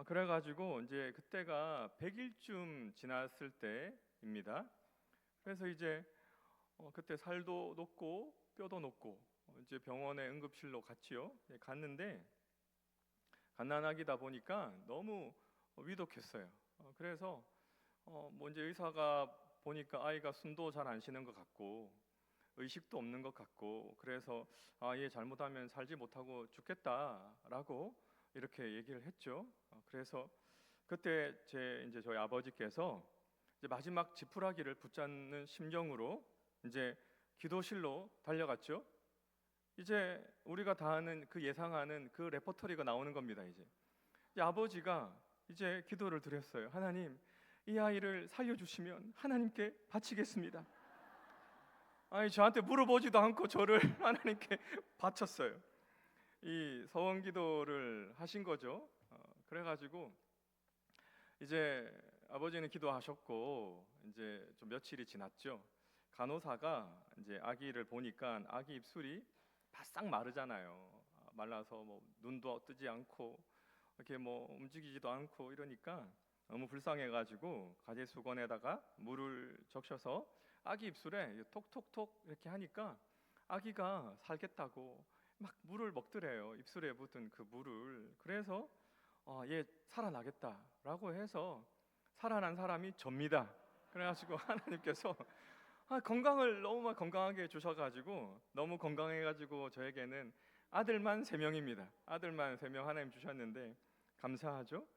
그래가지고 이제 그때가 100일쯤 지났을 때입니다. 그래서 이제 그때 살도 높고 뼈도 높고 이제 병원에 응급실로 갔지요. 갔는데 갓난아기다 보니까 너무 위독했어요. 그래서 뭐 이제 의사가 보니까 아이가 숨도 잘 안 쉬는 것 같고 의식도 없는 것 같고, 그래서 얘 잘못하면 살지 못하고 죽겠다라고 이렇게 얘기를 했죠. 그래서 그때 이제 저희 아버지께서 이제 마지막 지푸라기를 붙잡는 심정으로 이제 기도실로 달려갔죠. 이제 우리가 다 아는 그 예상하는 그 레퍼토리가 나오는 겁니다. 이제 아버지가 이제 기도를 드렸어요. 하나님, 이 아이를 살려주시면 하나님께 바치겠습니다. 아니, 저한테 물어보지도 않고 저를 하나님께 바쳤어요. 이 서원 기도를 하신 거죠. 그래가지고 이제 아버지는 기도하셨고 이제 좀 며칠이 지났죠. 간호사가 이제 아기를 보니까 아기 입술이 바싹 마르잖아요. 말라서 뭐 눈도 뜨지 않고 이렇게 뭐 움직이지도 않고 이러니까 너무 불쌍해가지고 가제수건에다가 물을 적셔서 아기 입술에 톡톡톡 이렇게 하니까 아기가 살겠다고 막 물을 먹더래요. 입술에 묻은 그 물을. 그래서 얘 살아나겠다라고 해서 살아난 사람이 접니다. 그래가지고 하나님께서 건강을 너무 건강하게 주셔가지고 너무 건강해가지고 저에게는 아들만 3명입니다. 아들만 3명 하나님 주셨는데 감사하죠.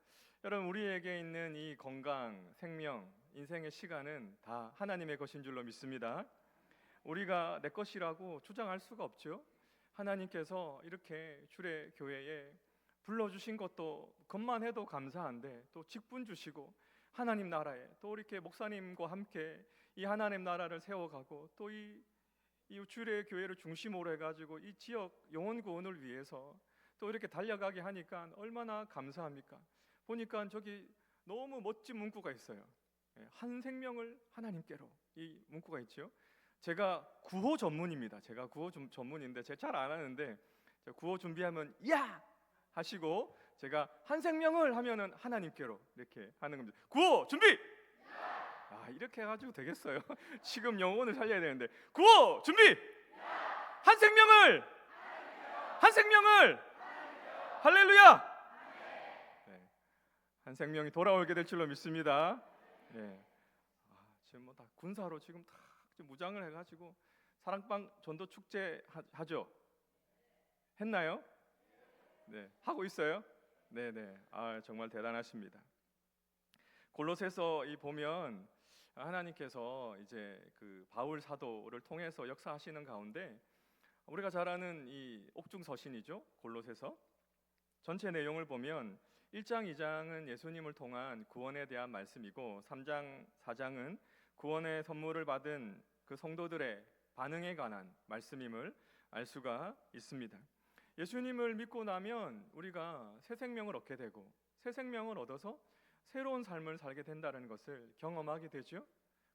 여러분, 우리에게 있는 이 건강, 생명, 인생의 시간은 다 하나님의 것인 줄로 믿습니다. 우리가 내 것이라고 주장할 수가 없죠. 하나님께서 이렇게 주례 교회에 불러주신 것만 해도 감사한데 또 직분 주시고 하나님 나라에 또 이렇게 목사님과 함께 이 하나님 나라를 세워가고 또 이 주례 교회를 중심으로 해가지고 이 지역 영혼 구원을 위해서 또 이렇게 달려가게 하니까 얼마나 감사합니까? 보니까 저기 너무 멋진 문구가 있어요. 한 생명을 하나님께로, 이 문구가 있죠. 제가 구호 전문입니다. 제가 구호 전문인데 제가 잘 안 하는데 구호 준비하면 야! 하시고 제가 한 생명을 하면은 하나님께로 이렇게 하는 겁니다. 구호 준비! 이렇게 해가지고 되겠어요? 지금 영혼을 살려야 되는데 구호 준비! 한 생명을! 한 생명을! 할렐루야! 네. 한 생명이 돌아오게 될 줄로 믿습니다. 네. 지금 뭐 다 군사로 지금 다 무장을 해가지고 사랑방 전도 축제 하죠? 했나요? 네, 하고 있어요. 네네. 정말 대단하십니다. 골로새서 보면 하나님께서 이제 그 바울 사도를 통해서 역사하시는 가운데 우리가 잘 아는 이 옥중서신이죠. 골로새서 전체 내용을 보면 1장, 2장은 예수님을 통한 구원에 대한 말씀이고 3장, 4장은 구원의 선물을 받은 그 성도들의 반응에 관한 말씀임을 알 수가 있습니다. 예수님을 믿고 나면 우리가 새 생명을 얻게 되고 새 생명을 얻어서 새로운 삶을 살게 된다는 것을 경험하게 되죠.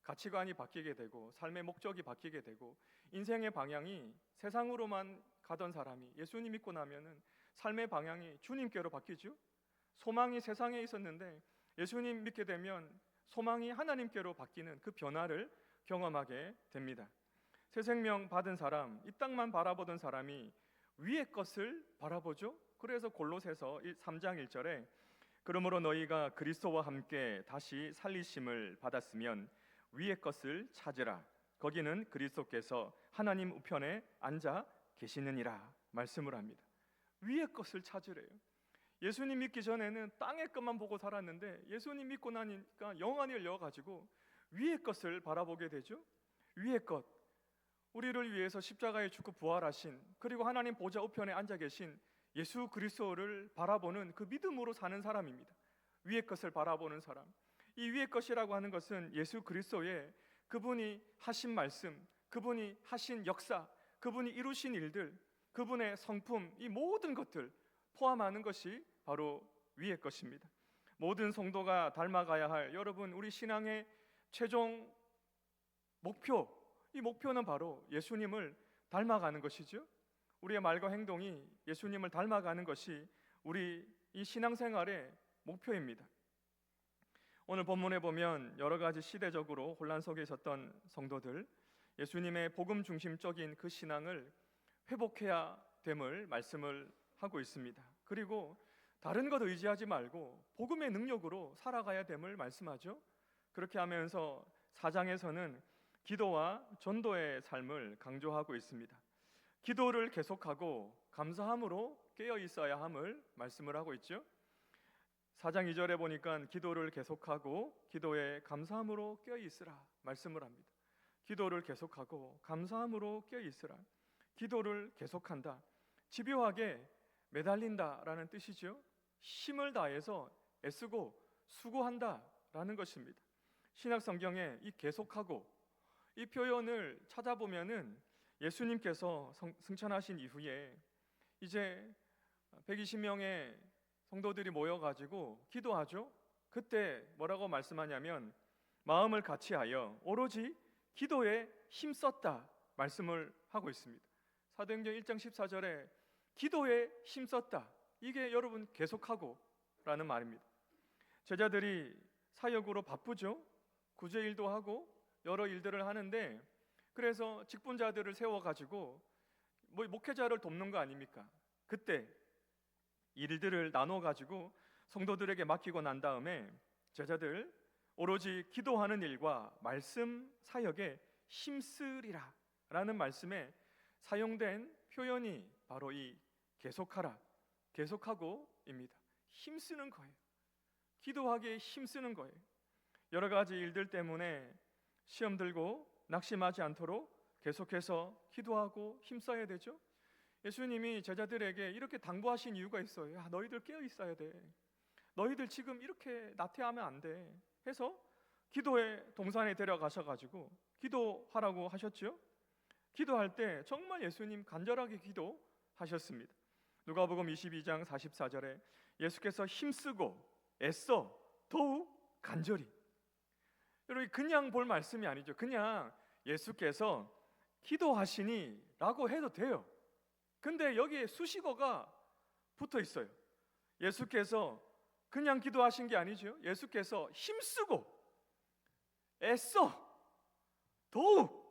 가치관이 바뀌게 되고 삶의 목적이 바뀌게 되고 인생의 방향이 세상으로만 가던 사람이 예수님 믿고 나면은 삶의 방향이 주님께로 바뀌죠. 소망이 세상에 있었는데 예수님 믿게 되면 소망이 하나님께로 바뀌는 그 변화를 경험하게 됩니다. 새 생명 받은 사람, 이 땅만 바라보던 사람이 위의 것을 바라보죠. 그래서 골로새서 3장 1절에 그러므로 너희가 그리스도와 함께 다시 살리심을 받았으면 위의 것을 찾으라. 거기는 그리스도께서 하나님 우편에 앉아 계시느니라 말씀을 합니다. 위의 것을 찾으래요. 예수님 믿기 전에는 땅의 것만 보고 살았는데 예수님 믿고 나니까 영안이 열려가지고 위의 것을 바라보게 되죠. 위의 것, 우리를 위해서 십자가에 죽고 부활하신 그리고 하나님 보좌 우편에 앉아 계신 예수 그리스도를 바라보는 그 믿음으로 사는 사람입니다. 위의 것을 바라보는 사람. 이 위의 것이라고 하는 것은 예수 그리스도의 그분이 하신 말씀, 그분이 하신 역사, 그분이 이루신 일들, 그분의 성품, 이 모든 것들 포함하는 것이 바로 위의 것입니다. 모든 성도가 닮아가야 할 여러분 우리 신앙의 최종 목표, 이 목표는 바로 예수님을 닮아가는 것이죠. 우리의 말과 행동이 예수님을 닮아가는 것이 우리 이 신앙생활의 목표입니다. 오늘 본문에 보면 여러 가지 시대적으로 혼란 속에 있었던 성도들, 예수님의 복음 중심적인 그 신앙을 회복해야 됨을 말씀을 하고 있습니다. 그리고 다른 것 의지하지 말고 복음의 능력으로 살아가야 됨을 말씀하죠. 그렇게 하면서 4장에서는 기도와 전도의 삶을 강조하고 있습니다. 기도를 계속하고 감사함으로 깨어 있어야 함을 말씀을 하고 있죠. 4장 2절에 보니까 기도를 계속하고 기도에 감사함으로 깨어 있으라 말씀을 합니다. 기도를 계속하고 감사함으로 깨어 있으라. 기도를 계속한다. 집요하게 매달린다라는 뜻이죠. 힘을 다해서 애쓰고 수고한다라는 것입니다. 신약 성경에 이 계속하고 이 표현을 찾아보면은 예수님께서 승천하신 이후에 이제 120명의 성도들이 모여가지고 기도하죠. 그때 뭐라고 말씀하냐면 마음을 같이하여 오로지 기도에 힘썼다 말씀을 하고 있습니다. 사도행전 1장 14절에 기도에 힘썼다, 이게 여러분 계속하고 라는 말입니다. 제자들이 사역으로 바쁘죠. 구제일도 하고 여러 일들을 하는데, 그래서 직분자들을 세워가지고 목회자를 돕는 거 아닙니까? 그때 일들을 나눠가지고 성도들에게 맡기고 난 다음에 제자들 오로지 기도하는 일과 말씀 사역에 힘쓰리라 라는 말씀에 사용된 표현이 바로 이 계속하라, 계속하고입니다. 힘쓰는 거예요. 기도하기에 힘쓰는 거예요. 여러 가지 일들 때문에 시험 들고 낙심하지 않도록 계속해서 기도하고 힘써야 되죠. 예수님이 제자들에게 이렇게 당부하신 이유가 있어요. 야, 너희들 깨어 있어야 돼. 너희들 지금 이렇게 나태하면 안 돼. 해서 기도의 동산에 데려가셔가지고 기도하라고 하셨죠. 기도할 때 정말 예수님 간절하게 기도하셨습니다. 누가복음 22장 44절에 예수께서 힘쓰고 애써 더욱 간절히. 여러분, 그냥 볼 말씀이 아니죠. 그냥 예수께서 기도하시니 라고 해도 돼요. 근데 여기에 수식어가 붙어 있어요. 예수께서 그냥 기도하신 게 아니죠. 예수께서 힘쓰고 애써 더욱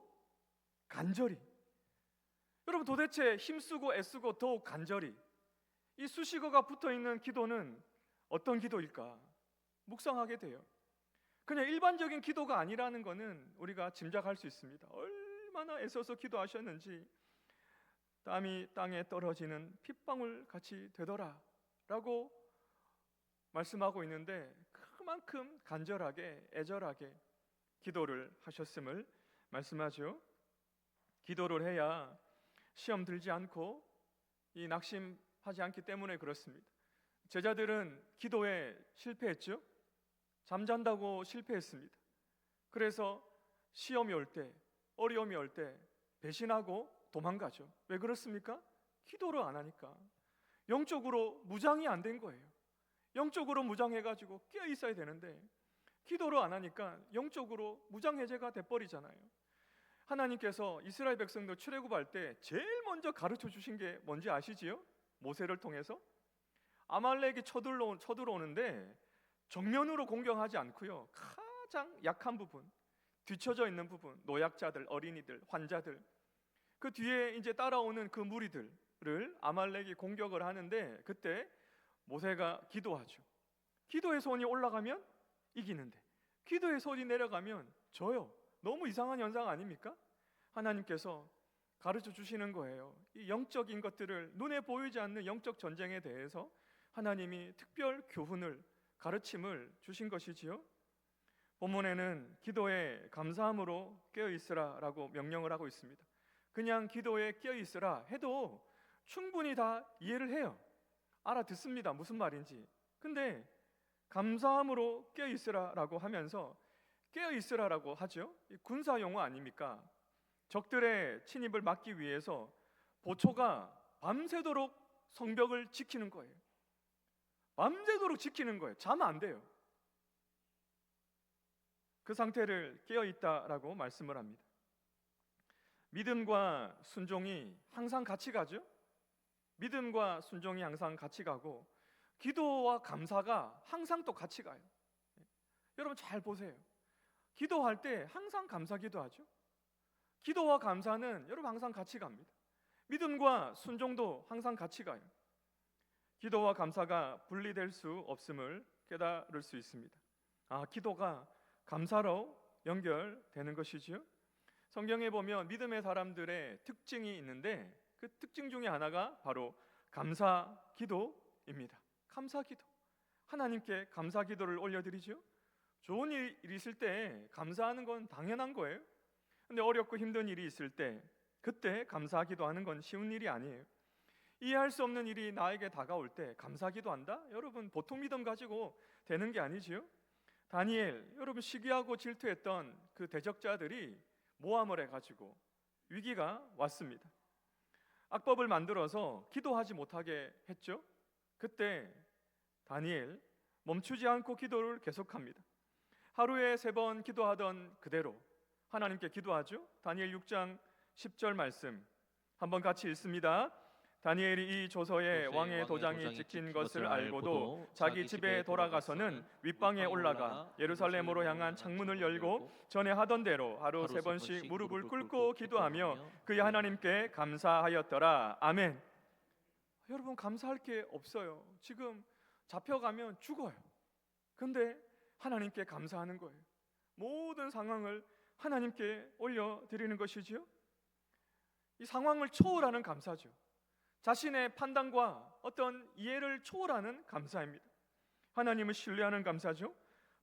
간절히. 여러분, 도대체 힘쓰고 애쓰고 더욱 간절히, 이 수식어가 붙어 있는 기도는 어떤 기도일까 묵상하게 돼요. 그냥 일반적인 기도가 아니라는 것은 우리가 짐작할 수 있습니다. 얼마나 애써서 기도하셨는지 땀이 땅에 떨어지는 핏방울 같이 되더라 라고 말씀하고 있는데, 그만큼 간절하게 애절하게 기도를 하셨음을 말씀하죠. 기도를 해야 시험 들지 않고 이 낙심하지 않기 때문에 그렇습니다. 제자들은 기도에 실패했죠. 잠잔다고 실패했습니다. 그래서 시험이 올 때, 어려움이 올 때 배신하고 도망가죠. 왜 그렇습니까? 기도를 안 하니까. 영적으로 무장이 안 된 거예요. 영적으로 무장해가지고 깨어 있어야 되는데 기도를 안 하니까 영적으로 무장해제가 돼버리잖아요. 하나님께서 이스라엘 백성들 출애굽할 때 제일 먼저 가르쳐 주신 게 뭔지 아시지요? 모세를 통해서 아말렉이 쳐들어오는데 정면으로 공격하지 않고요, 가장 약한 부분, 뒤쳐져 있는 부분, 노약자들, 어린이들, 환자들, 그 뒤에 이제 따라오는 그 무리들을 아말렉이 공격을 하는데, 그때 모세가 기도하죠. 기도의 손이 올라가면 이기는데 기도의 손이 내려가면 져요. 너무 이상한 현상 아닙니까? 하나님께서 가르쳐 주시는 거예요. 이 영적인 것들을, 눈에 보이지 않는 영적 전쟁에 대해서 하나님이 특별 교훈을, 가르침을 주신 것이지요. 본문에는 기도에 감사함으로 깨어 있으라 라고 명령을 하고 있습니다. 그냥 기도에 깨어 있으라 해도 충분히 다 이해를 해요. 알아듣습니다, 무슨 말인지. 근데 감사함으로 깨어 있으라 라고 하면서, 깨어 있으라라고 하죠. 군사 용어 아닙니까? 적들의 침입을 막기 위해서 보초가 밤새도록 성벽을 지키는 거예요. 밤새도록 지키는 거예요. 자면 안 돼요. 그 상태를 깨어 있다라고 말씀을 합니다. 믿음과 순종이 항상 같이 가죠. 믿음과 순종이 항상 같이 가고, 기도와 감사가 항상 또 같이 가요. 여러분 잘 보세요. 기도할 때 항상 감사 기도하죠. 기도와 감사는 여러분 항상 같이 갑니다. 믿음과 순종도 항상 같이 가요. 기도와 감사가 분리될 수 없음을 깨달을 수 있습니다. 기도가 감사로 연결되는 것이지요. 성경에 보면 믿음의 사람들의 특징이 있는데 그 특징 중에 하나가 바로 감사 기도입니다. 감사 기도. 하나님께 감사 기도를 올려드리죠. 좋은 일이 있을 때 감사하는 건 당연한 거예요. 근데 어렵고 힘든 일이 있을 때 그때 감사 기도하는 건 쉬운 일이 아니에요. 이해할 수 없는 일이 나에게 다가올 때 감사 기도한다? 여러분 보통 믿음 가지고 되는 게 아니지요. 다니엘, 여러분 시기하고 질투했던 그 대적자들이 모함을 해가지고 위기가 왔습니다. 악법을 만들어서 기도하지 못하게 했죠. 그때 다니엘 멈추지 않고 기도를 계속합니다. 하루에 3번 기도하던 그대로 하나님께 기도하죠. 다니엘 6장 10절 말씀 한번 같이 읽습니다. 다니엘이 이 조서에 왕의 도장이 찍힌 것을 알고도 자기 집에 돌아가서는 윗방에 올라가 예루살렘으로 향한 창문을 열고 전에 하던 대로 하루 3번씩 무릎을 꿇고 기도하며 그의 하나님께 감사하였더라. 아멘. 여러분 감사할 게 없어요. 지금 잡혀가면 죽어요. 근데 하나님께 감사하는 거예요. 모든 상황을 하나님께 올려드리는 것이지요. 이 상황을 초월하는 감사죠. 자신의 판단과 어떤 이해를 초월하는 감사입니다. 하나님을 신뢰하는 감사죠.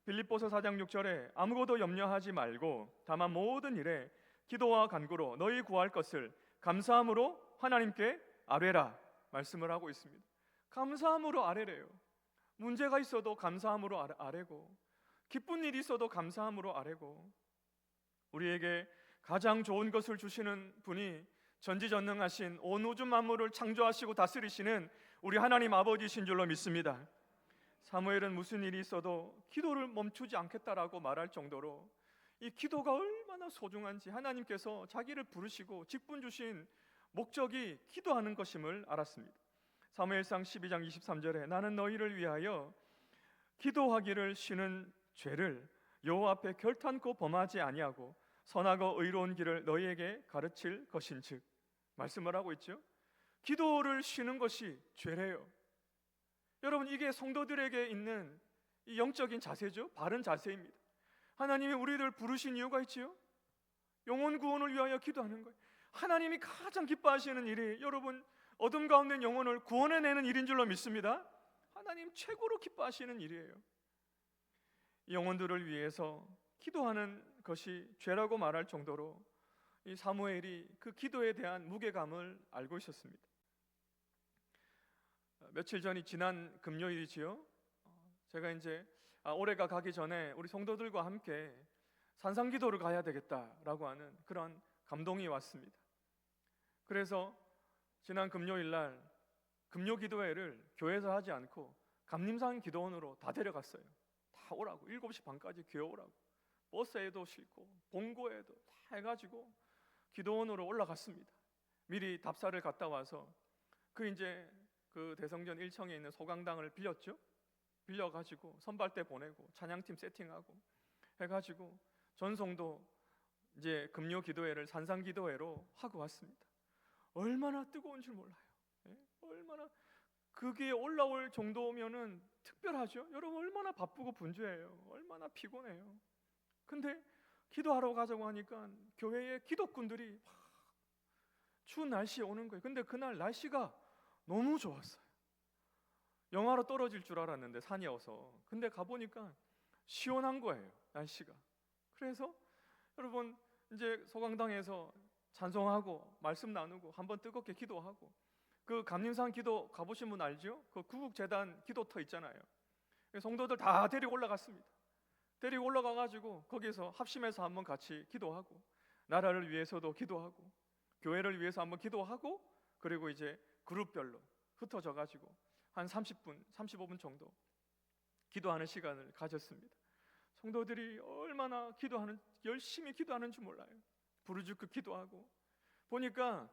빌립보서 4장 6절에 아무것도 염려하지 말고 다만 모든 일에 기도와 간구로 너희 구할 것을 감사함으로 하나님께 아뢰라 말씀을 하고 있습니다. 감사함으로 아뢰래요. 문제가 있어도 감사함으로 아뢰고 기쁜 일이 있어도 감사함으로 아뢰고 우리에게 가장 좋은 것을 주시는 분이 전지전능하신 온 우주 만물을 창조하시고 다스리시는 우리 하나님 아버지신 줄로 믿습니다. 사무엘은 무슨 일이 있어도 기도를 멈추지 않겠다라고 말할 정도로 이 기도가 얼마나 소중한지 하나님께서 자기를 부르시고 직분 주신 목적이 기도하는 것임을 알았습니다. 사무엘상 12장 23절에 나는 너희를 위하여 기도하기를 쉬는 죄를 여호와 앞에 결탄코 범하지 아니하고 선하고 의로운 길을 너희에게 가르칠 것인즉 말씀을 하고 있죠. 기도를 쉬는 것이 죄래요. 여러분 이게 성도들에게 있는 이 영적인 자세죠. 바른 자세입니다. 하나님이 우리를 부르신 이유가 있지요. 영혼 구원을 위하여 기도하는 거예요. 하나님이 가장 기뻐하시는 일이 여러분 어둠 가운데 있는 영혼을 구원해내는 일인 줄로 믿습니다. 하나님 최고로 기뻐하시는 일이에요. 이 영혼들을 위해서 기도하는 것이 죄라고 말할 정도로 이 사무엘이 그 기도에 대한 무게감을 알고 있었습니다. 며칠 전이 지난 금요일이지요. 제가 이제 올해가 가기 전에 우리 성도들과 함께 산상기도를 가야 되겠다라고 하는 그런 감동이 왔습니다. 그래서 지난 금요일 날 금요기도회를 교회에서 하지 않고 감림산 기도원으로 다 데려갔어요. 다 오라고 7시 반까지 교회 오라고 버스에도 싣고 봉고에도 다 해가지고 기도원으로 올라갔습니다. 미리 답사를 갔다 와서 그 대성전 1층에 있는 소강당을 빌렸죠. 빌려가지고 선발대 보내고 찬양팀 세팅하고 해가지고 전송도 이제 금요기도회를 산상기도회로 하고 왔습니다. 얼마나 뜨거운 줄 몰라요. 얼마나 그게 올라올 정도면은 특별하죠. 여러분 얼마나 바쁘고 분주해요. 얼마나 피곤해요. 근데 기도하러 가자고 하니까 교회에 기독군들이 추운 날씨에 오는 거예요. 근데 그날 날씨가 너무 좋았어요. 영하로 떨어질 줄 알았는데 산이어서. 근데 가보니까 시원한 거예요. 날씨가. 그래서 여러분 이제 소강당에서 찬송하고 말씀 나누고 한번 뜨겁게 기도하고 그 감림산 기도 가보신 분 알죠? 그 구국재단 기도터 있잖아요. 성도들 다 데리고 올라갔습니다. 데리고 올라가가지고 거기서 합심해서 한번 같이 기도하고 나라를 위해서도 기도하고 교회를 위해서 한번 기도하고 그리고 이제 그룹별로 흩어져가지고 한 30분, 35분 정도 기도하는 시간을 가졌습니다. 성도들이 얼마나 열심히 기도하는 줄 몰라요. 부르짖고 기도하고 보니까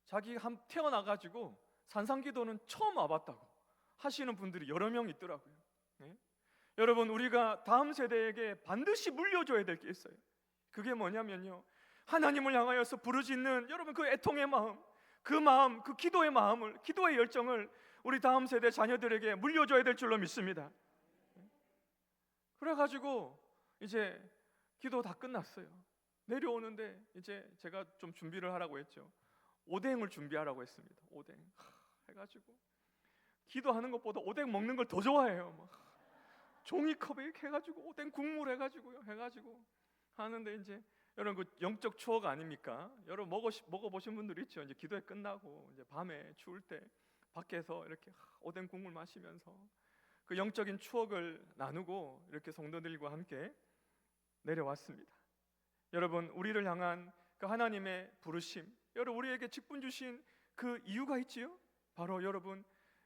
자기 태어나가지고 산상기도는 처음 와봤다고 하시는 분들이 여러 명 있더라고요. 네? 여러분, 우리가 다음 세대에게 반드시 물려줘야 될 게 있어요. 그게 뭐냐면요, 하나님을 향하여서 부르짖는 여러분 그 애통의 마음, 그 기도의 마음을, 기도의 열정을 우리 다음 세대 자녀들에게 물려줘야 될 줄로 믿습니다. 그래가지고 이제 기도 다 끝났어요. 내려오는데 이제 제가 좀 준비를 하라고 했죠. 오뎅을 준비하라고 했습니다. 오뎅 해가지고 기도하는 것보다 오뎅 먹는 걸 더 좋아해요. 막 종이컵에 이렇게 해가지고 오뎅 국물 해가지고요, 해가지고 하는데 이제 여러분 그 영적 추억 아닙니까? 여러분 먹어보신 분들 있죠. 이제 기도회 끝나고 이제 밤에 추울 때 밖에서 이렇게 오뎅 국물 마시면서 그 영적인 추억을 나누고 이렇게 성도들과 함께 내려왔습니다. 여러분, 우리를 향한 그 하나님의 부르심, 여러분 우리에게 직분 주신 그 이유가 있지요. 바로 여러분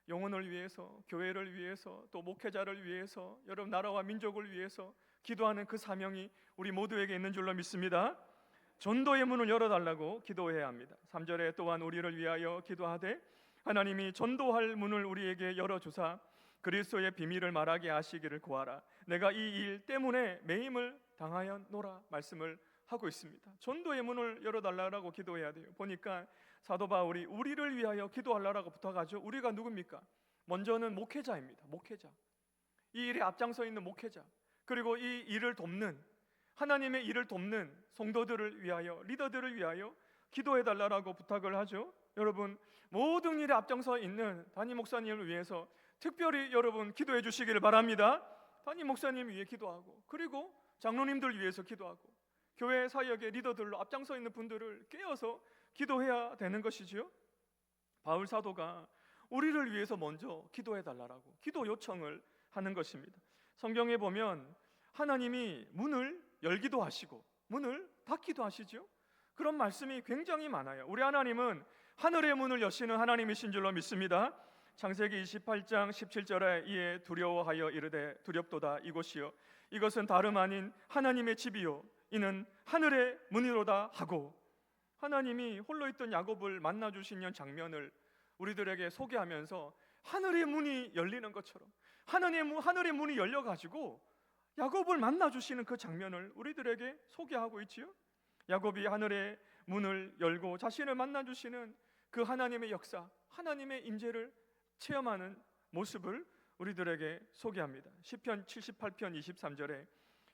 영혼을 위해서, 교회를 위해서, 또 목회자를 위해서, 여러분 나라와 민족을 위해서 기도하는 그 사명이 우리 모두에게 있는 줄로 믿습니다. 전도의 문을 열어달라고 기도해야 합니다. 3절에 또한 우리를 위하여 기도하되 하나님이 전도할 문을 우리에게 열어주사 그리스도의 비밀을 말하게 하시기를 구하라. 내가 이 일 때문에 매임을 당하였노라 말씀을 하고 있습니다. 전도의 문을 열어달라고 기도해야 돼요. 보니까 사도 바울이 우리를 위하여 기도하라고 부탁하죠. 우리가 누굽니까? 먼저는 목회자입니다. 목회자, 이 일에 앞장서 있는 목회자, 그리고 이 일을 돕는, 하나님의 일을 돕는 성도들을 위하여, 리더들을 위하여 기도해달라고 부탁을 하죠. 여러분, 모든 일에 앞장서 있는 담임 목사님을 위해서 특별히 여러분 기도해 주시기를 바랍니다. 담임 목사님 위해 기도하고, 그리고 장로님들 위해서 기도하고, 교회 사역의 리더들로 앞장서 있는 분들을 깨어서 기도해야 되는 것이지요. 바울 사도가 우리를 위해서 먼저 기도해달라고 기도 요청을 하는 것입니다. 성경에 보면 하나님이 문을 열기도 하시고 문을 닫기도 하시죠. 그런 말씀이 굉장히 많아요. 우리 하나님은 하늘의 문을 여시는 하나님이신 줄로 믿습니다. 창세기 28장 17절에 이에 두려워하여 이르되 두렵도다 이곳이요 이것은 다름 아닌 하나님의 집이요 이는 하늘의 문이로다 하고, 하나님이 홀로 있던 야곱을 만나 주시는 장면을 우리들에게 소개하면서 하늘의 문이 열리는 것처럼 하늘의 문이 열려가지고 야곱을 만나 주시는 그 장면을 우리들에게 소개하고 있지요. 야곱이 하늘의 문을 열고 자신을 만나 주시는 그 하나님의 역사, 하나님의 임재를 체험하는 모습을 우리들에게 소개합니다. 시편 78편 23절에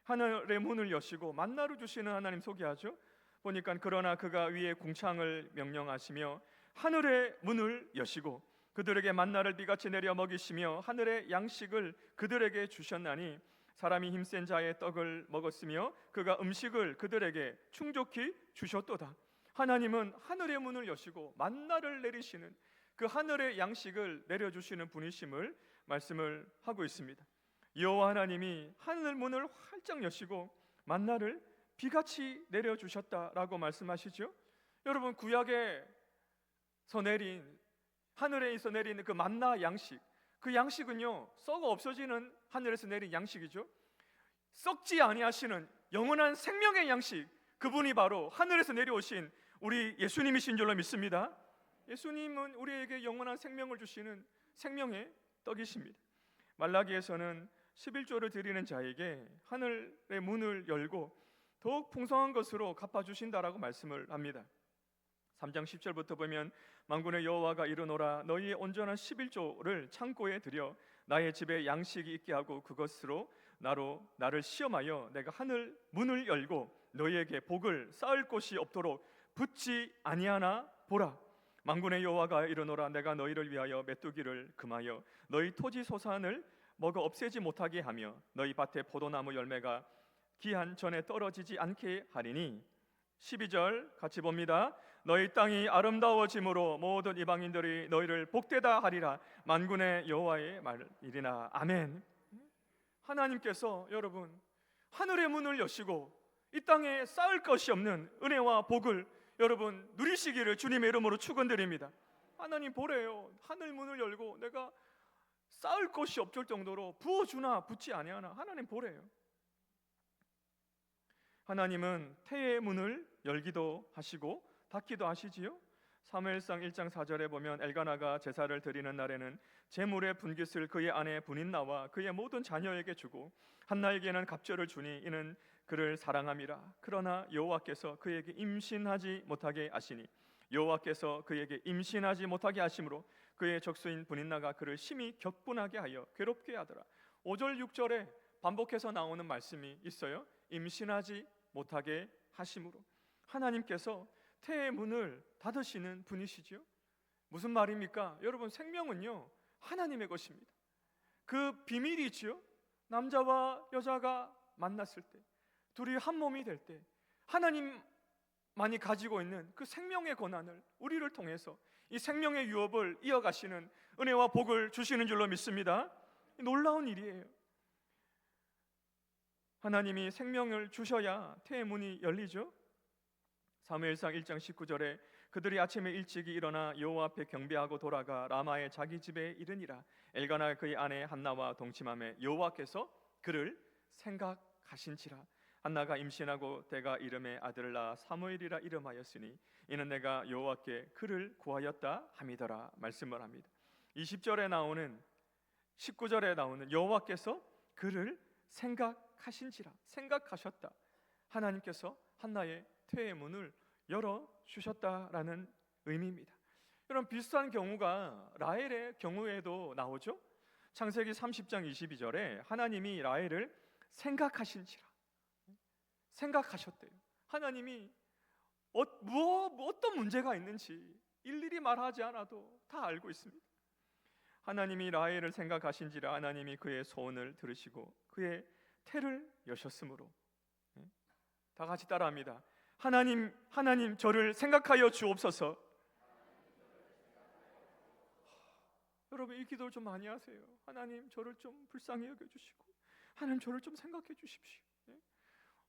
하늘의 문을 여시고 만나를 주시는 하나님 소개하죠. 보니까 그러나 그가 위에 궁창을 명령하시며 하늘의 문을 여시고 그들에게 만나를 비같이 내려 먹이시며 하늘의 양식을 그들에게 주셨나니 사람이 힘센 자의 떡을 먹었으며 그가 음식을 그들에게 충족히 주셨도다. 하나님은 하늘의 문을 여시고 만나를 내리시는 그 하늘의 양식을 내려주시는 분이심을 말씀을 하고 있습니다. 여호와 하나님이 하늘 문을 활짝 여시고 만나를 비같이 내려주셨다라고 말씀하시죠. 여러분, 구약에서 내린, 하늘에서 내리는 그 만나 양식, 그 양식은요 썩어 없어지는 하늘에서 내린 양식이죠. 썩지 아니하시는 영원한 생명의 양식, 그분이 바로 하늘에서 내려오신 우리 예수님이신 줄로 믿습니다. 예수님은 우리에게 영원한 생명을 주시는 생명의 떡이십니다. 말라기에서는 11조를 드리는 자에게 하늘의 문을 열고 더욱 풍성한 것으로 갚아주신다라고 말씀을 합니다. 3장 10절부터 보면 만군의 여호와가 이르노라 너희의 온전한 11조를 창고에 들여 나의 집에 양식이 있게 하고 그것으로 나를 시험하여 내가 하늘 문을 열고 너희에게 복을 쌓을 곳이 없도록 붙지 아니하나 보라. 만군의 여호와가 이르노라 내가 너희를 위하여 메뚜기를 금하여 너희 토지 소산을 먹어 없애지 못하게 하며 너희 밭에 포도나무 열매가 기한 전에 떨어지지 않게 하리니. 12절 같이 봅니다. 너희 땅이 아름다워짐으로 모든 이방인들이 너희를 복되다 하리라. 만군의 여호와의 말이리나. 아멘. 하나님께서 여러분 하늘의 문을 여시고 이 땅에 쌓을 것이 없는 은혜와 복을 여러분 누리시기를 주님의 이름으로 축원드립니다. 하나님 보래요. 하늘 문을 열고 내가 쌓을 것이 없을 정도로 부어주나 붙지 아니하나 하나님 보래요. 하나님은 태의 문을 열기도 하시고 닫기도 하시지요. 사무엘상 1장 4절에 보면 엘가나가 제사를 드리는 날에는 제물의 분깃을 그의 아내 분인나와 그의 모든 자녀에게 주고 한나에게는 갑절을 주니 이는 그를 사랑함이라. 그러나 여호와께서 그에게 임신하지 못하게 하시니 여호와께서 그에게 임신하지 못하게 하심으로 그의 적수인 분인나가 그를 심히 격분하게 하여 괴롭게 하더라. 5절 6절에 반복해서 나오는 말씀이 있어요. 임신하지 못하게 하심으로. 하나님께서 태의 문을 닫으시는 분이시지요. 무슨 말입니까? 여러분, 생명은요 하나님의 것입니다. 그 비밀이지요. 남자와 여자가 만났을 때, 둘이 한 몸이 될 때 하나님만이 가지고 있는 그 생명의 권한을 우리를 통해서 이 생명의 유업을 이어가시는 은혜와 복을 주시는 줄로 믿습니다. 놀라운 일이에요. 하나님이 생명을 주셔야 태의 문이 열리죠. 사무엘상 1장 19절에 그들이 아침에 일찍이 일어나 여호와 앞에 경배하고 돌아가 라마의 자기 집에 이르니라. 엘가나 그의 아내 한나와 동침하매 여호와께서 그를 생각하신지라. 한나가 임신하고 때가 이름에 아들을 낳아 사무엘이라 이름하였으니 이는 내가 여호와께 그를 구하였다 함이더라 말씀을 합니다. 20절에 나오는 19절에 나오는 여호와께서 그를 생각하신지라, 생각하셨다. 하나님께서 한나의 태의 문을 열어주셨다라는 의미입니다. 이런 비슷한 경우가 라헬의 경우에도 나오죠. 창세기 30장 22절에 하나님이 라헬을 생각하신지라, 생각하셨대요. 하나님이 어떤 문제가 있는지 일일이 말하지 않아도 다 알고 있습니다. 하나님이 라헬을 생각하신지라 하나님이 그의 소원을 들으시고 그의 태를 여셨으므로. 다 같이 따라합니다. 하나님 저를 생각하여 주옵소서. 여러분, 이 기도를 좀 많이 하세요. 하나님 저를 좀 불쌍히 여겨주시고 하나님 저를 좀 생각해 주십시오.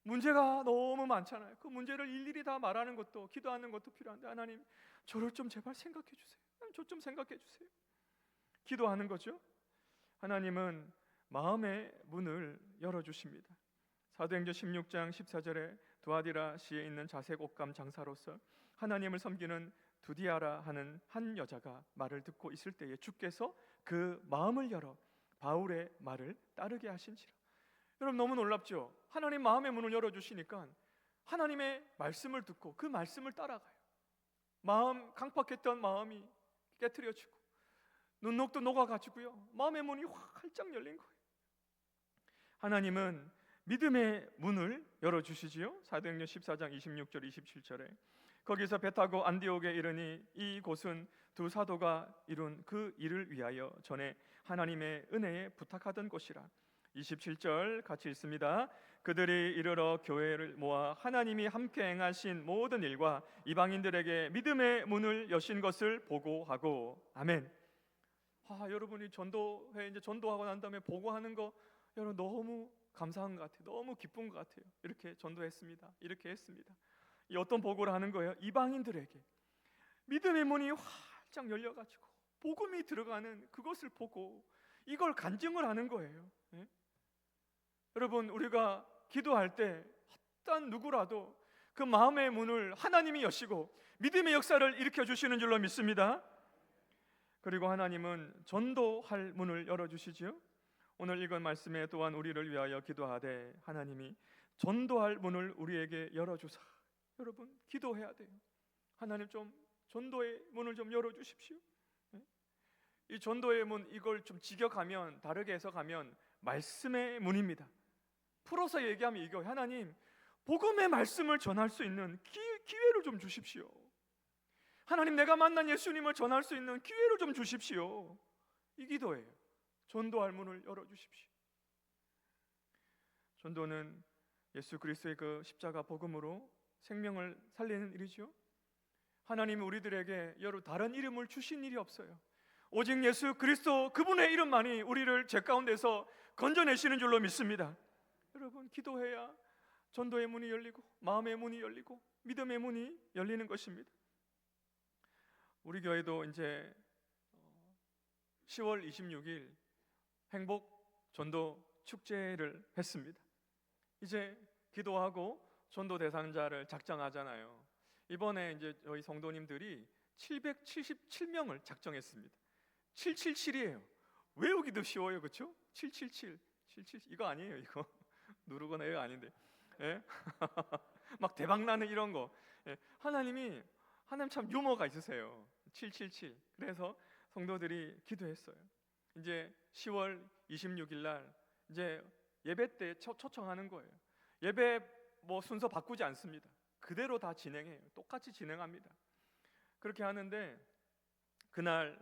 문제가 너무 많잖아요. 그 문제를 일일이 다 말하는 것도, 기도하는 것도 필요한데 하나님 저를 좀 제발 생각해 주세요. 하나님 저 좀 생각해 주세요. 기도하는 거죠. 하나님은 마음의 문을 열어주십니다. 사도행전 16장 14절에 두아디라 시에 있는 자색 옷감 장사로서 하나님을 섬기는 두디아라 하는 한 여자가 말을 듣고 있을 때에 주께서 그 마음을 열어 바울의 말을 따르게 하신지라. 여러분, 너무 놀랍죠? 하나님 마음의 문을 열어주시니까 하나님의 말씀을 듣고 그 말씀을 따라가요. 강팍했던 마음이 깨트려지고 눈녹도 녹아가지고요 마음의 문이 활짝 열린 거예요. 하나님은 믿음의 문을 열어주시지요. 사도행전 14장 26절 27절에 거기서 배 타고 안디옥에 이르니 이곳은 두 사도가 이룬 그 일을 위하여 전에 하나님의 은혜에 부탁하던 곳이라. 27절 같이 읽습니다. 그들이 이르러 교회를 모아 하나님이 함께 행하신 모든 일과 이방인들에게 믿음의 문을 여신 것을 보고하고. 아멘. 여러분이 전도회 이제 전도하고 난 다음에 보고하는 거 여러분 너무 감사한 것 같아요. 너무 기쁜 것 같아요. 이렇게 전도했습니다. 이렇게 했습니다. 이 어떤 보고를 하는 거예요? 이방인들에게 믿음의 문이 활짝 열려가지고 복음이 들어가는 그것을 보고 이걸 간증을 하는 거예요. 예? 여러분, 우리가 기도할 때 어떤 누구라도 그 마음의 문을 하나님이 여시고 믿음의 역사를 일으켜 주시는 줄로 믿습니다. 그리고 하나님은 전도할 문을 열어주시지요. 오늘 읽은 말씀에 또한 우리를 위하여 기도하되 하나님이 전도할 문을 우리에게 열어주사. 여러분, 기도해야 돼요. 하나님 좀 전도의 문을 좀 열어주십시오. 이 전도의 문, 이걸 좀 직역하면, 다르게 해석하면 말씀의 문입니다. 풀어서 얘기하면 이거, 하나님 복음의 말씀을 전할 수 있는 기회를 좀 주십시오. 하나님 내가 만난 예수님을 전할 수 있는 기회를 좀 주십시오. 이 기도예요. 전도할 문을 열어주십시오. 전도는 예수 그리스도의 그 십자가 복음으로 생명을 살리는 일이죠. 하나님이 우리들에게 여러 다른 이름을 주신 일이 없어요. 오직 예수 그리스도 그분의 이름만이 우리를 죄 가운데서 건져내시는 줄로 믿습니다. 여러분, 기도해야 전도의 문이 열리고 마음의 문이 열리고 믿음의 문이 열리는 것입니다. 우리 교회도 이제 10월 26일 행복 전도 축제를 했습니다. 이제 기도하고 전도 대상자를 작정하잖아요. 이번에 이제 저희 성도님들이 777명을 작정했습니다. 777이에요. 외우기도 쉬워요, 그렇죠? 777, 777 이거 아니에요, 이거 누르거나 이거 아닌데, 예? 막 대박 나는 이런 거. 예. 하나님 참 유머가 있으세요. 777. 그래서 성도들이 기도했어요. 이제 10월 26일 날 이제 예배 때 초청하는 거예요. 예배 뭐 순서 바꾸지 않습니다. 그대로 다 진행해요. 똑같이 진행합니다. 그렇게 하는데 그날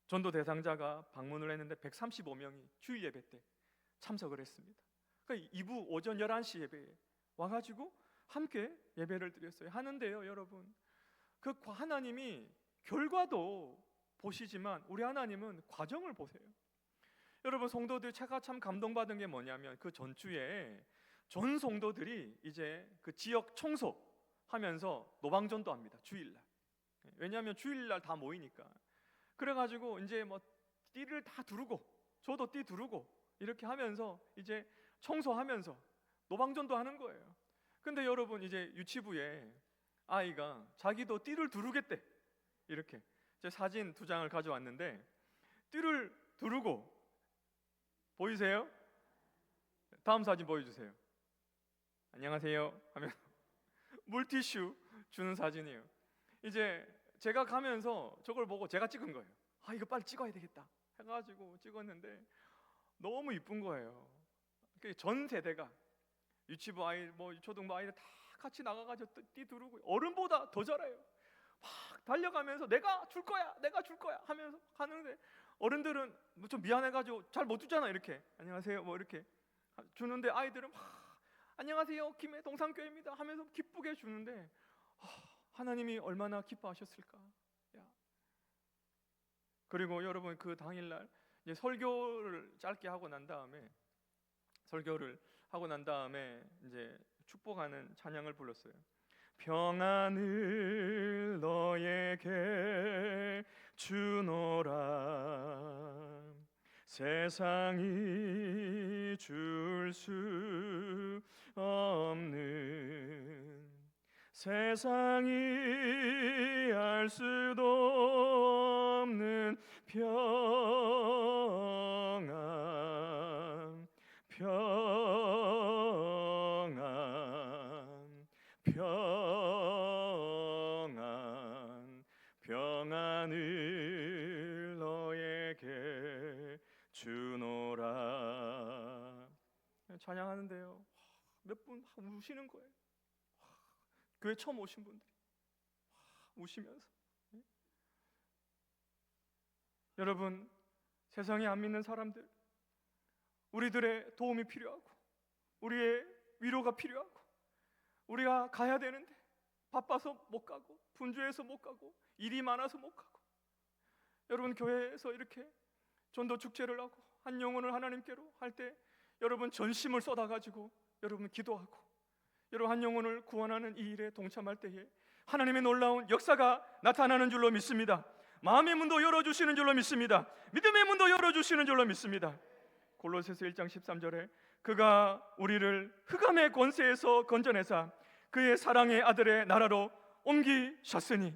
전도 대상자가 방문을 했는데 135명이 주일 예배 때 참석을 했습니다. 그러니까 2부 오전 11시 예배에 와가지고 함께 예배를 드렸어요. 하는데요, 여러분, 그 하나님이 결과도 보시지만 우리 하나님은 과정을 보세요. 여러분, 성도들 제가 참 감동받은 게 뭐냐면 그 전주에 전 성도들이 이제 그 지역 청소하면서 노방전도 합니다. 주일날. 왜냐하면 주일날 다 모이니까. 그래가지고 이제 뭐 띠를 다 두르고 저도 띠 두르고 이렇게 하면서 이제 청소하면서 노방전도 하는 거예요. 근데 여러분, 이제 유치부에 아이가 자기도 띠를 두르겠대. 이렇게 제 사진 2장을 가져왔는데 띠를 두르고, 보이세요? 다음 사진 보여주세요. 안녕하세요 하면 물티슈 주는 사진이에요. 이제 제가 가면서 저걸 보고 제가 찍은 거예요. 아, 이거 빨리 찍어야 되겠다 해가지고 찍었는데 너무 이쁜 거예요. 전 세대가 유치부 아이, 뭐 초등부 아이들 다 같이 나가가지고 띠 두르고 어른보다 더 잘해요. 막 달려가면서 내가 줄 거야 하면서 가는데 어른들은 뭐 좀 미안해가지고 잘 못 주잖아. 이렇게 안녕하세요 뭐 이렇게 주는데 아이들은 막 안녕하세요 김해 동산교회입니다 하면서 기쁘게 주는데 하나님이 얼마나 기뻐하셨을까. 야. 그리고 여러분, 그 당일날 이제 설교를 짧게 하고 난 다음에 이제 축복하는 찬양을 불렀어요. 평안을 너에게 주노라 세상이 줄 수 없는, 세상이 알 수도 없는 평안, 평안, 평안, 평안을 너에게 주노라. 찬양하는데요, 몇 분 우시는 거예요. 교회 처음 오신 분들이 우시면서. 여러분, 세상에 안 믿는 사람들, 우리들의 도움이 필요하고 우리의 위로가 필요하고 우리가 가야 되는데 바빠서 못 가고 분주해서 못 가고 일이 많아서 못 가고, 여러분 교회에서 이렇게 전도 축제를 하고 한 영혼을 하나님께로 할 때 여러분 전심을 쏟아가지고 여러분 기도하고 여러분 한 영혼을 구원하는 이 일에 동참할 때에 하나님의 놀라운 역사가 나타나는 줄로 믿습니다. 마음의 문도 열어주시는 줄로 믿습니다. 믿음의 문도 열어주시는 줄로 믿습니다. 골로새서 1장 13절에 그가 우리를 흑암의 권세에서 건져내사 그의 사랑의 아들의 나라로 옮기셨으니,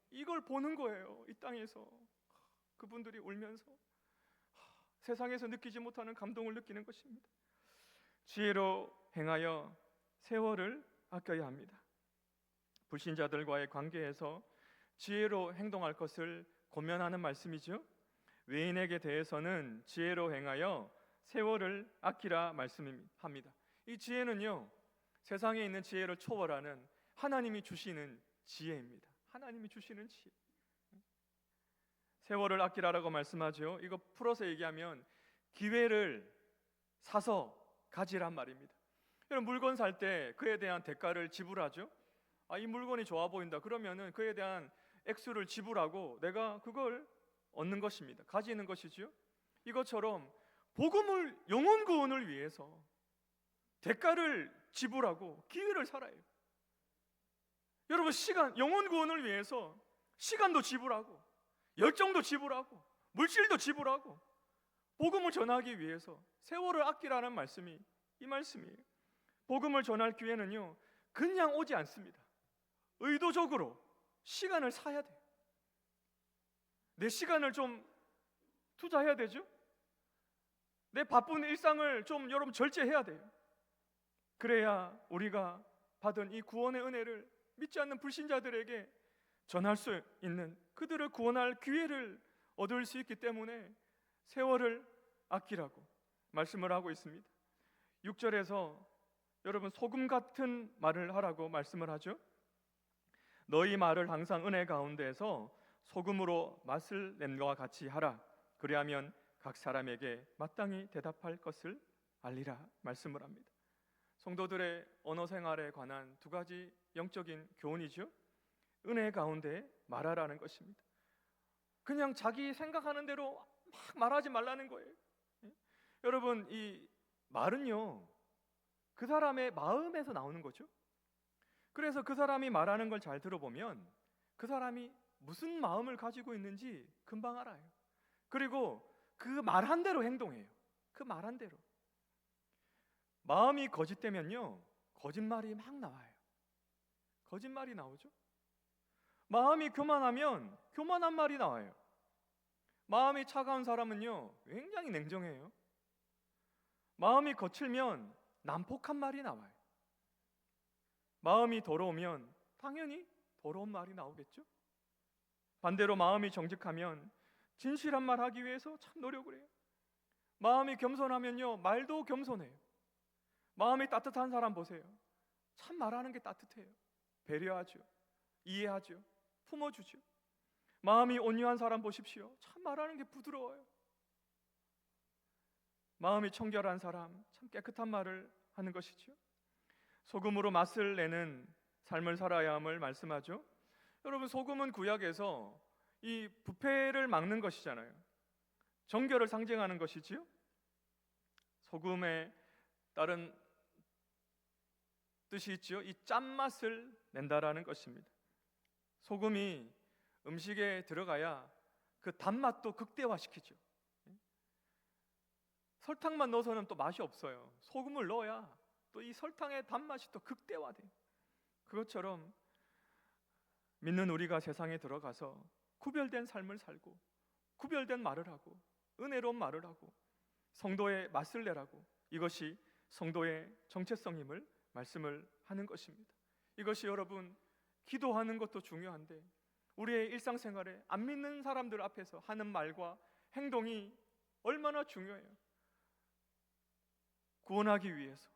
이걸 보는 거예요. 이 땅에서 그분들이 울면서 세상에서 느끼지 못하는 감동을 느끼는 것입니다. 지혜로 행하여 세월을 아껴야 합니다. 불신자들과의 관계에서 지혜로 행동할 것을 권면하는 말씀이죠. 외인에게 대해서는 지혜로 행하여 세월을 아끼라 말씀합니다. 이 지혜는요, 세상에 있는 지혜를 초월하는 하나님이 주시는 지혜입니다. 하나님이 주시는 지혜. 세월을 아끼라라고 말씀하죠. 이거 풀어서 얘기하면 기회를 사서 가지란 말입니다. 여러분, 물건 살 때 그에 대한 대가를 지불하죠. 이 물건이 좋아 보인다 그러면은 그에 대한 액수를 지불하고 내가 그걸 얻는 것입니다. 가지는 것이죠. 이것처럼 복음을, 영혼 구원을 위해서 대가를 지불하고 기회를 살아요. 여러분, 시간, 영혼 구원을 위해서 시간도 지불하고 열정도 지불하고 물질도 지불하고 복음을 전하기 위해서 세월을 아끼라는 말씀이 이 말씀이에요. 복음을 전할 기회는요 그냥 오지 않습니다. 의도적으로 시간을 사야 돼요. 내 시간을 좀 투자해야 되죠. 내 바쁜 일상을 좀 여러분 절제해야 돼요. 그래야 우리가 받은 이 구원의 은혜를 믿지 않는 불신자들에게 전할 수 있는, 그들을 구원할 기회를 얻을 수 있기 때문에 세월을 아끼라고 말씀을 하고 있습니다. 6절에서 여러분 소금 같은 말을 하라고 말씀을 하죠. 너희 말을 항상 은혜 가운데에서 소금으로 맛을 낸 것과 같이 하라. 그리하면 각 사람에게 마땅히 대답할 것을 알리라 말씀을 합니다. 성도들의 언어 생활에 관한 두 가지 영적인 교훈이죠. 은혜 가운데 말하라는 것입니다. 그냥 자기 생각하는 대로 막 말하지 말라는 거예요. 여러분, 이 말은요 그 사람의 마음에서 나오는 거죠. 그래서 그 사람이 말하는 걸 잘 들어보면 그 사람이 무슨 마음을 가지고 있는지 금방 알아요. 그리고 그 말한 대로 행동해요. 그 말한 대로. 마음이 거짓되면요 거짓말이 막 나와요. 거짓말이 나오죠. 마음이 교만하면 교만한 말이 나와요. 마음이 차가운 사람은요 굉장히 냉정해요. 마음이 거칠면 난폭한 말이 나와요. 마음이 더러우면 당연히 더러운 말이 나오겠죠. 반대로 마음이 정직하면 진실한 말 하기 위해서 참 노력을 해요. 마음이 겸손하면요 말도 겸손해요. 마음이 따뜻한 사람 보세요. 참 말하는 게 따뜻해요. 배려하죠. 이해하죠. 품어주죠. 마음이 온유한 사람 보십시오. 참 말하는 게 부드러워요. 마음이 청결한 사람 참 깨끗한 말을 하는 것이죠. 소금으로 맛을 내는 삶을 살아야 함을 말씀하죠. 여러분, 소금은 구약에서 이 부패를 막는 것이잖아요. 정결을 상징하는 것이지요. 소금에 다른 뜻이 있죠. 이 짠맛을 낸다라는 것입니다. 소금이 음식에 들어가야 그 단맛도 극대화시키죠. 설탕만 넣어서는 또 맛이 없어요. 소금을 넣어야 또 이 설탕의 단맛이 또 극대화돼요. 그것처럼 믿는 우리가 세상에 들어가서 구별된 삶을 살고 구별된 말을 하고 은혜로운 말을 하고 성도의 맛을 내라고, 이것이 성도의 정체성임을 말씀을 하는 것입니다. 이것이 여러분 기도하는 것도 중요한데 우리의 일상생활에 안 믿는 사람들 앞에서 하는 말과 행동이 얼마나 중요해요. 구원하기 위해서,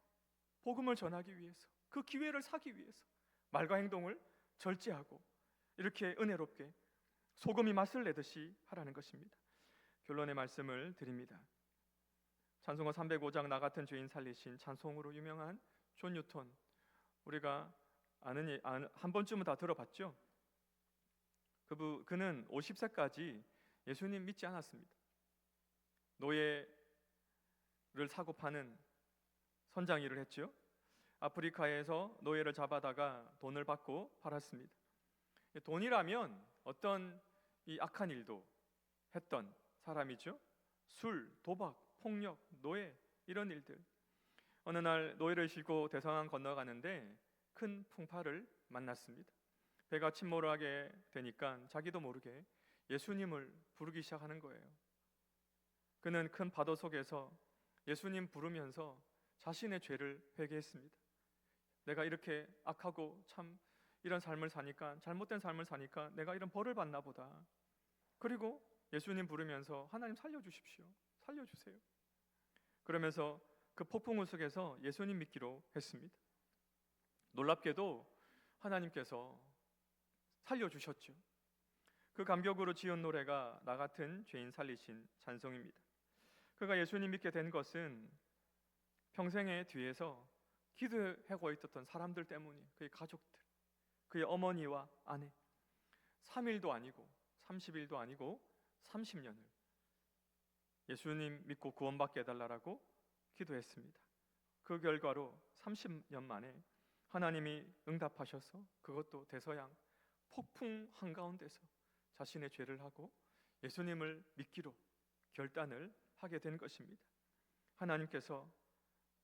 복음을 전하기 위해서, 그 기회를 사기 위해서 말과 행동을 절제하고 이렇게 은혜롭게 소금이 맛을 내듯이 하라는 것입니다. 결론의 말씀을 드립니다. 찬송가 305장 나 같은 죄인 살리신 찬송으로 유명한 존 뉴턴, 우리가 한 번쯤은 다 들어봤죠? 그는 50세까지 예수님 믿지 않았습니다. 노예를 사고 파는 선장 일을 했죠. 아프리카에서 노예를 잡아다가 돈을 받고 팔았습니다. 돈이라면 어떤 이 악한 일도 했던 사람이죠. 술, 도박, 폭력, 노예, 이런 일들. 어느 날 노예를 싣고 대서양 건너가는데 큰 풍파를 만났습니다. 배가 침몰하게 되니까 자기도 모르게 예수님을 부르기 시작하는 거예요. 그는 큰 파도 속에서 예수님 부르면서 자신의 죄를 회개했습니다. 내가 이렇게 악하고 참 이런 삶을 사니까, 잘못된 삶을 사니까 내가 이런 벌을 받나 보다. 그리고 예수님 부르면서 하나님 살려주십시오, 살려주세요. 그러면서 그 폭풍우 속에서 예수님 믿기로 했습니다. 놀랍게도 하나님께서 살려주셨죠. 그 감격으로 지은 노래가 나 같은 죄인 살리신 찬송입니다. 그가 예수님 믿게 된 것은 평생의 뒤에서 기도하고 있었던 사람들 때문이에요. 그의 가족들, 그의 어머니와 아내, 3일도 아니고 30일도 아니고 30년을 예수님 믿고 구원받게 해달라고 기도했습니다. 그 결과로 30년 만에 하나님이 응답하셔서 그것도 대서양 폭풍 한가운데서 자신의 죄를 하고 예수님을 믿기로 결단을 하게 된 것입니다. 하나님께서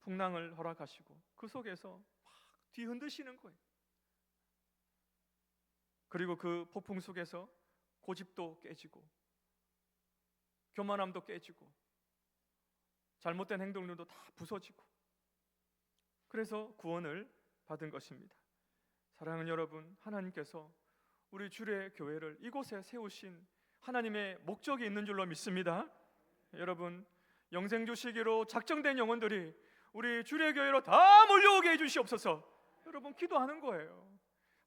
풍랑을 허락하시고 그 속에서 막 뒤흔드시는 거예요. 그리고 그 폭풍 속에서 고집도 깨지고 교만함도 깨지고 잘못된 행동들도 다 부서지고, 그래서 구원을 받은 것입니다. 사랑하는 여러분, 하나님께서 우리 주례 교회를 이곳에 세우신 하나님의 목적이 있는 줄로 믿습니다. 여러분, 영생 주시기로 작정된 영혼들이 우리 주례 교회로 다 몰려오게 해주시옵소서. 여러분, 기도하는 거예요.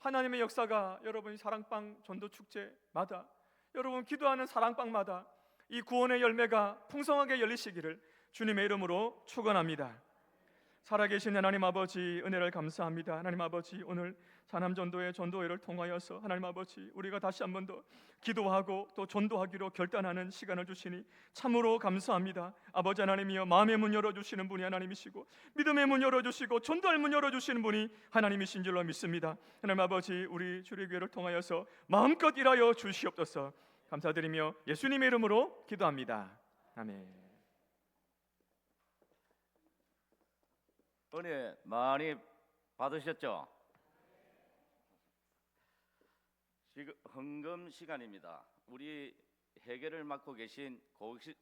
하나님의 역사가 여러분 사랑방 전도 축제마다, 여러분 기도하는 사랑방마다 이 구원의 열매가 풍성하게 열리시기를 주님의 이름으로 축원합니다. 살아계신 하나님 아버지, 은혜를 감사합니다. 하나님 아버지, 오늘 사남전도회 전도회를 통하여서 하나님 아버지, 우리가 다시 한 번 더 기도하고 또 전도하기로 결단하는 시간을 주시니 참으로 감사합니다. 아버지 하나님이여, 마음의 문 열어주시는 분이 하나님이시고 믿음의 문 열어주시고 전도할 문 열어주시는 분이 하나님이신 줄로 믿습니다. 하나님 아버지, 우리 주례교회를 통하여서 마음껏 일하여 주시옵소서. 감사드리며 예수님의 이름으로 기도합니다. 아멘. 은혜 많이 받으셨죠? 지금 헌금 시간입니다. 우리 회개를 맡고 계신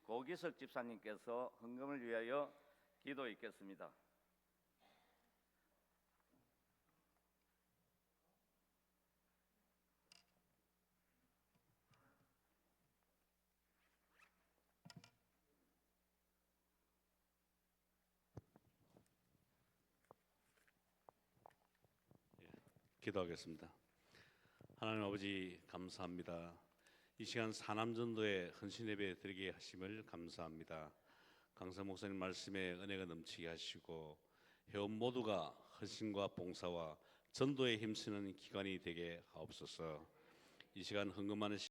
고기석 집사님께서 헌금을 위하여 기도 있겠습니다. 기도하겠습니다. 하나님 아버지, 감사합니다. 이 시간 사남전도에 헌신 예배 드리게 하심을 감사합니다. 강사 목사님 말씀에 은혜가 넘치게 하시고 회원 모두가 헌신과 봉사와 전도에 힘쓰는 기관이 되게 하옵소서. 이 시간 헌금하는